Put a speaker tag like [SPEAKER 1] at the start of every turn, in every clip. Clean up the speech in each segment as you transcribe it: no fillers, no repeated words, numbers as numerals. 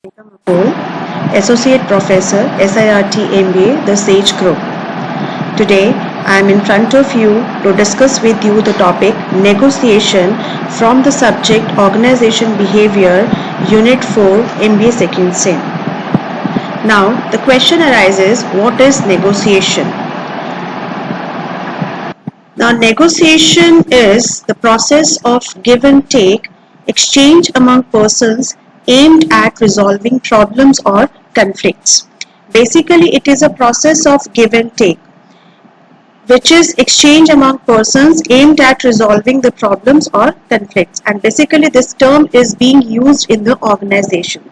[SPEAKER 1] Makol, Associate Professor, SIRTE MBA, the SAGE Group. Today, I am in front of you to discuss with you the topic negotiation from the subject Organization Behavior, Unit 4, MBA Second Sem. Now, the question arises, what is negotiation? Now, negotiation is the process of give and take, exchange among persons aimed at resolving problems or conflicts. Basically, it is a process of give and take, which is exchange among persons aimed at resolving the problems or conflicts. And basically, this term is being used in the organization.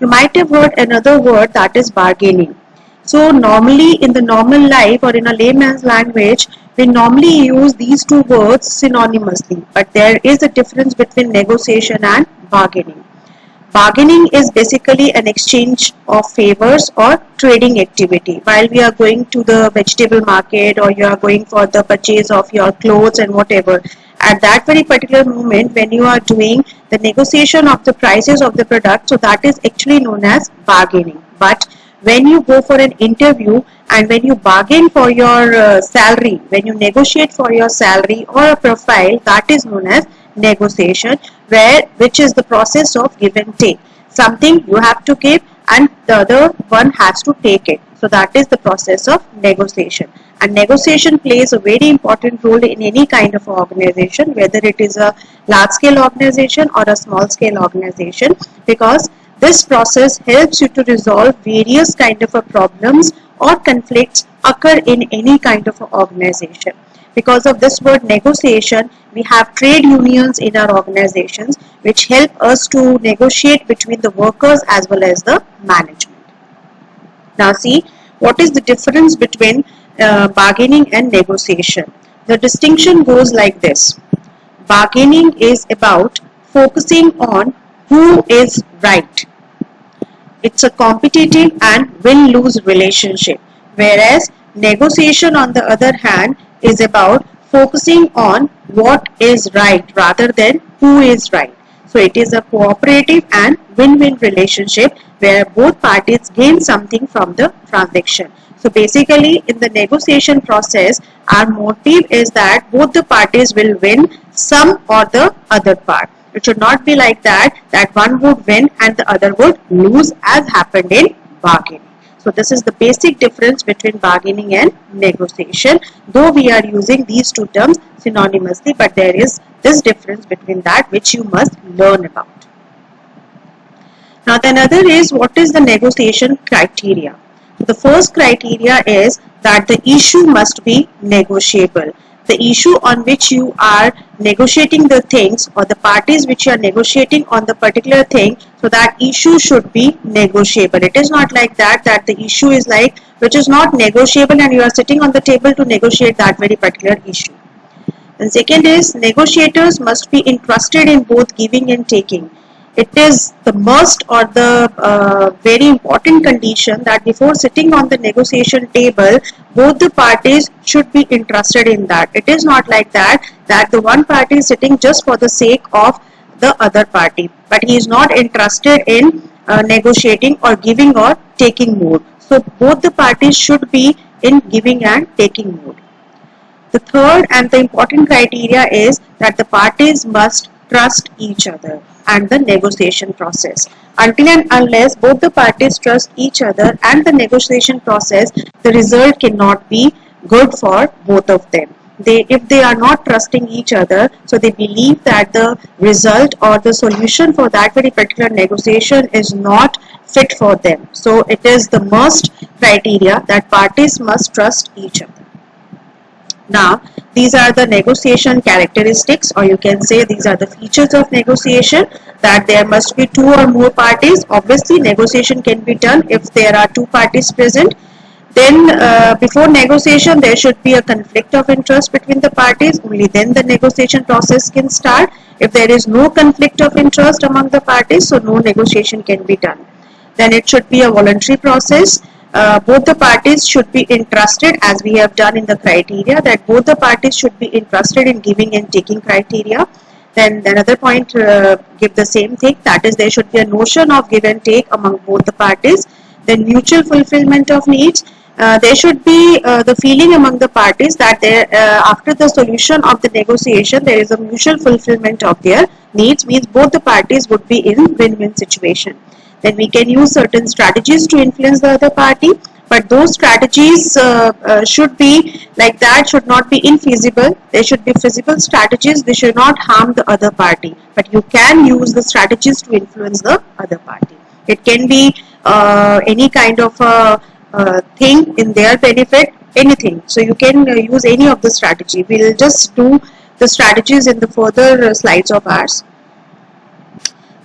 [SPEAKER 1] You might have heard another word, that is bargaining. So normally in the normal life or in a layman's language, we normally use these two words synonymously, but there is a difference between negotiation and bargaining. Bargaining is basically an exchange of favors or trading activity. While we are going to the vegetable market or you are going for the purchase of your clothes and whatever, at that very particular moment when you are doing the negotiation of the prices of the product, so that is actually known as bargaining. But when you go for an interview and when you bargain for your salary, when you negotiate for your salary or a profile, that is known as negotiation, which is the process of give and take. Something you have to give and the other one has to take it. So that is the process of negotiation. And negotiation plays a very important role in any kind of organization, whether it is a large scale organization or a small scale organization, because this process helps you to resolve various kind of problems or conflicts occur in any kind of organization. Because of this word negotiation, we have trade unions in our organizations which help us to negotiate between the workers as well as the management. Now see, what is the difference between bargaining and negotiation? The distinction goes like this. Bargaining is about focusing on who is right. It's a competitive and win-lose relationship, whereas negotiation on the other hand is about focusing on what is right rather than who is right. So it is a cooperative and win-win relationship where both parties gain something from the transaction. So basically in the negotiation process, our motive is that both the parties will win some or the other part. It should not be like that one would win and the other would lose as happened in bargaining. So this is the basic difference between bargaining and negotiation, though we are using these two terms synonymously, but there is this difference between that which you must learn about. Now the another is, what is the negotiation criteria? The first criteria is that the issue must be negotiable. The issue on which you are negotiating the things, or the parties which you are negotiating on the particular thing, so that issue should be negotiable. It is not like that the issue is like which is not negotiable and you are sitting on the table to negotiate that very particular issue. And second is, negotiators must be interested in both giving and taking. It is the must or the very important condition that before sitting on the negotiation table, both the parties should be interested in that. It is not like that the one party is sitting just for the sake of the other party, but he is not interested in negotiating or giving or taking mode. So both the parties should be in giving and taking mode. The third and the important criteria is that the parties must trust each other and the negotiation process. Until and unless both the parties trust each other and the negotiation process, the result cannot be good for both of them. If they are not trusting each other, so they believe that the result or the solution for that very particular negotiation is not fit for them. So it is the must criteria that parties must trust each other. Now, these are the negotiation characteristics, or you can say these are the features of negotiation, that there must be two or more parties. Obviously, negotiation can be done if there are two parties present. Then, before negotiation, there should be a conflict of interest between the parties. Only then the negotiation process can start. If there is no conflict of interest among the parties, so no negotiation can be done. Then it should be a voluntary process. Both the parties should be interested, as we have done in the criteria, that both the parties should be interested in giving and taking criteria. Then another point give the same thing, that is there should be a notion of give and take among both the parties. Then mutual fulfillment of needs. There should be the feeling among the parties that there, after the solution of the negotiation there is a mutual fulfillment of their needs, means both the parties would be in win-win situation. Then we can use certain strategies to influence the other party, but those strategies should be like that, should not be infeasible. There should be feasible strategies, they should not harm the other party, but you can use the strategies to influence the other party. It can be any kind of a thing in their benefit, anything. So you can use any of the strategy. We'll just do the strategies in the further slides of ours.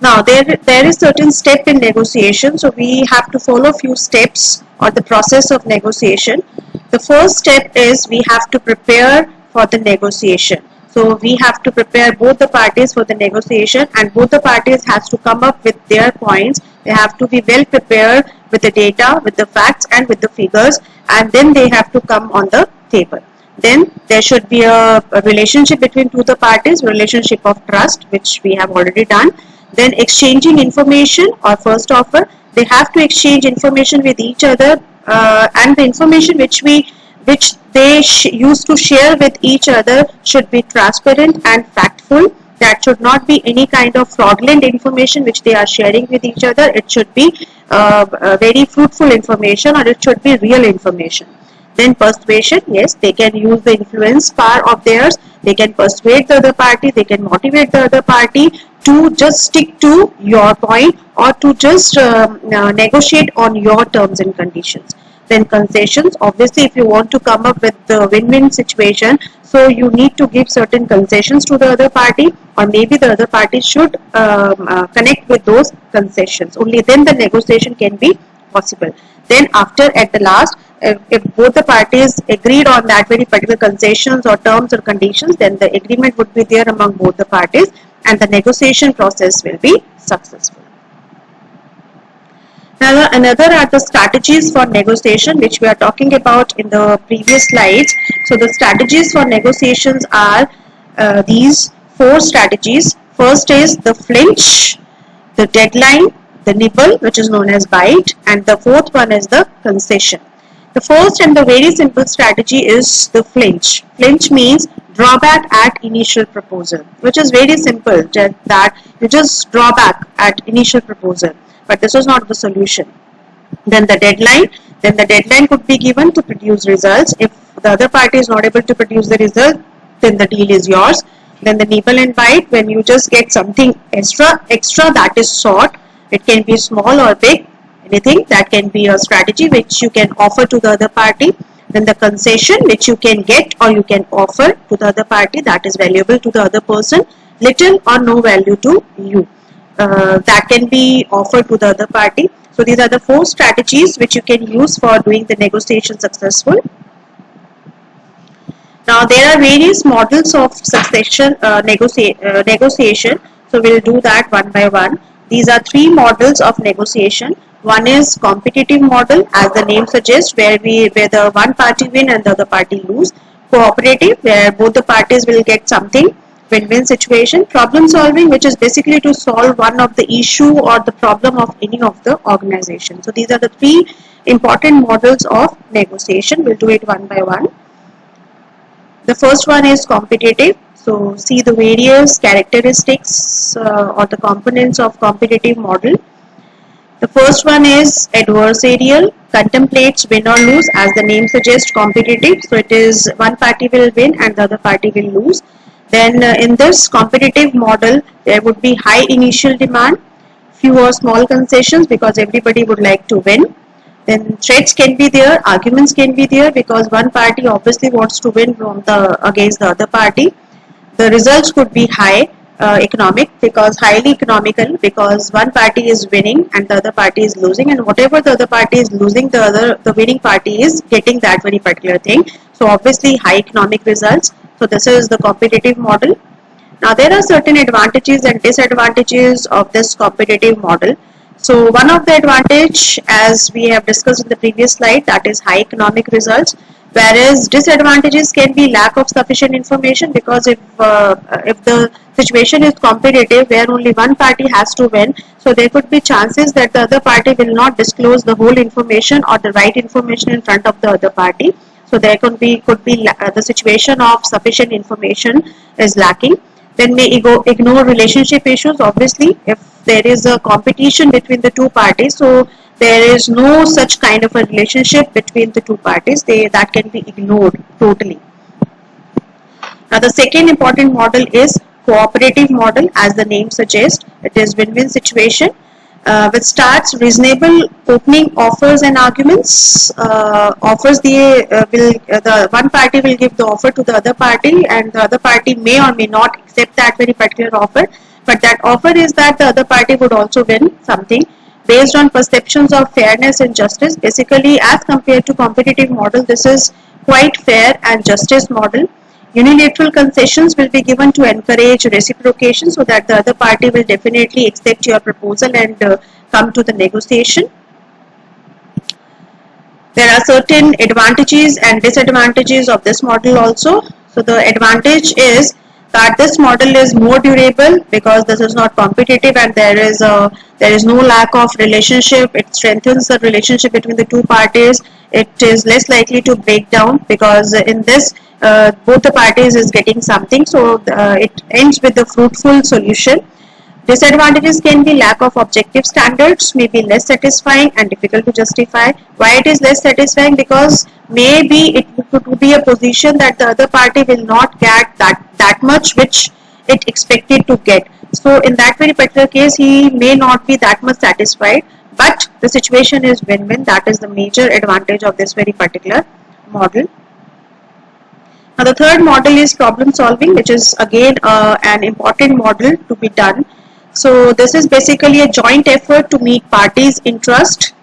[SPEAKER 1] Now there is certain step in negotiation, so we have to follow few steps or the process of negotiation. The first step is we have to prepare for the negotiation. So we have to prepare both the parties for the negotiation, and both the parties has to come up with their points. They have to be well prepared with the data, with the facts and with the figures, and then they have to come on the table. Then there should be a relationship between two the parties, relationship of trust, which we have already done. Then exchanging information or first offer, they have to exchange information with each other, and the information which they used to share with each other should be transparent and factful. That should not be any kind of fraudulent information which they are sharing with each other. It should be very fruitful information, or it should be real information. Then persuasion, yes, they can use the influence power of theirs. They can persuade the other party, they can motivate the other party to just stick to your point, or to just negotiate on your terms and conditions. Then concessions, obviously if you want to come up with the win-win situation, so you need to give certain concessions to the other party, or maybe the other party should connect with those concessions. Only then the negotiation can be possible. Then after, at the last, if both the parties agreed on that very particular concessions or terms or conditions, then the agreement would be there among both the parties, and the negotiation process will be successful. Now another are the strategies for negotiation, which we are talking about in the previous slides. So the strategies for negotiations are these four strategies. First is the flinch, the deadline, the nibble, which is known as bite, and the fourth one is the concession. The first and the very simple strategy is the flinch. Flinch means drawback at initial proposal, which is very simple, that you just draw back at initial proposal, but this is not the solution. Then the deadline could be given to produce results. If the other party is not able to produce the result, then the deal is yours. Then the nibble and bite, when you just get something extra that is sought, it can be small or big, anything that can be a strategy which you can offer to the other party. Then the concession, which you can get or you can offer to the other party, that is valuable to the other person, little or no value to you, that can be offered to the other party. So these are the four strategies which you can use for doing the negotiation successful. Now there are various models of succession negotiation, so we'll do that one by one. These are three models of negotiation. One is competitive model, as the name suggests, where the one party win and the other party lose. Cooperative, where both the parties will get something, win-win situation. Problem solving, which is basically to solve one of the issue or the problem of any of the organization. So these are the three important models of negotiation. We'll do it one by one. The first one is competitive. So see the various characteristics or the components of competitive model. The first one is adversarial, contemplates win or lose, as the name suggests, competitive. So it is one party will win and the other party will lose. Then in this competitive model, there would be high initial demand, few or small concessions because everybody would like to win. Then threats can be there, arguments can be there because one party obviously wants to win from against the other party. The results could be highly economical, because one party is winning and the other party is losing, and whatever the other party is losing, the winning party is getting that very particular thing. So obviously high economic results. So this is the competitive model. Now there are certain advantages and disadvantages of this competitive model. So one of the advantage, as we have discussed in the previous slide, that is high economic results, whereas disadvantages can be lack of sufficient information, because if the situation is competitive where only one party has to win, so there could be chances that the other party will not disclose the whole information or the right information in front of the other party. So there could be the situation of sufficient information is lacking. Then may ignore relationship issues. Obviously, if there is a competition between the two parties, so there is no such kind of a relationship between the two parties. That can be ignored totally. Now the second important model is cooperative model. As the name suggests, it is win-win situation, which starts reasonable opening offers and arguments. The one party will give the offer to the other party, and the other party may or may not accept that very particular offer. But that offer is that the other party would also win something based on perceptions of fairness and justice. Basically, as compared to competitive model, this is quite fair and justice model. Unilateral concessions will be given to encourage reciprocation, so that the other party will definitely accept your proposal and come to the negotiation. There are certain advantages and disadvantages of this model also. So the advantage is that this model is more durable because this is not competitive and there is no lack of relationship. It strengthens the relationship between the two parties. It is less likely to break down because in this both the parties is getting something, so it ends with the fruitful solution. Disadvantages can be lack of objective standards, may be less satisfying and difficult to justify. Why it is less satisfying? Because maybe it could be a position that the other party will not get that much which it expected to get. So in that very particular case, he may not be that much satisfied, but the situation is win-win. That is the major advantage of this very particular model. Now the third model is problem solving, which is again an important model to be done. So this is basically a joint effort to meet parties' interest.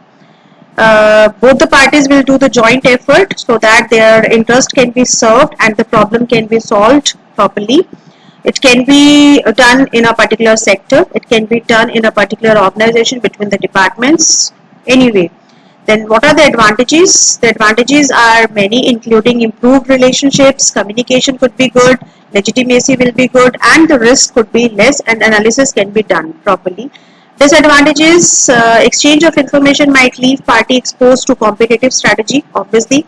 [SPEAKER 1] Both the parties will do the joint effort so that their interest can be served and the problem can be solved properly. It can be done in a particular sector. It can be done in a particular organization between the departments. Anyway, then what are the advantages? The advantages are many, including improved relationships, communication could be good, legitimacy will be good, and the risk could be less and analysis can be done properly. Disadvantages, exchange of information might leave party exposed to competitive strategy, obviously,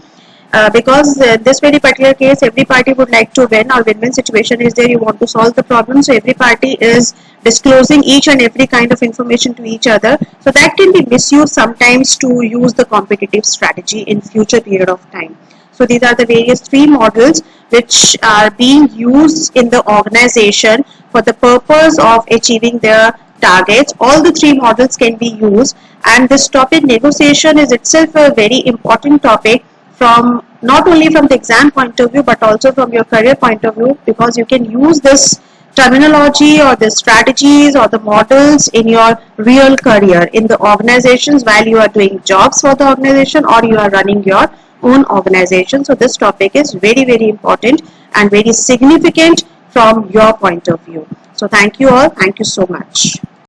[SPEAKER 1] because this very particular case, every party would like to win, or win-win situation is there, you want to solve the problem, so every party is disclosing each and every kind of information to each other, so that can be misused sometimes to use the competitive strategy in future period of time. So these are the various three models which are being used in the organization for the purpose of achieving their targets. All the three models can be used, and this topic negotiation is itself a very important topic from not only from the exam point of view but also from your career point of view, because you can use this terminology or the strategies or the models in your real career in the organizations while you are doing jobs for the organization or you are running your own organization. So this topic is very, very important and very significant from your point of view. So thank you all. Thank you so much.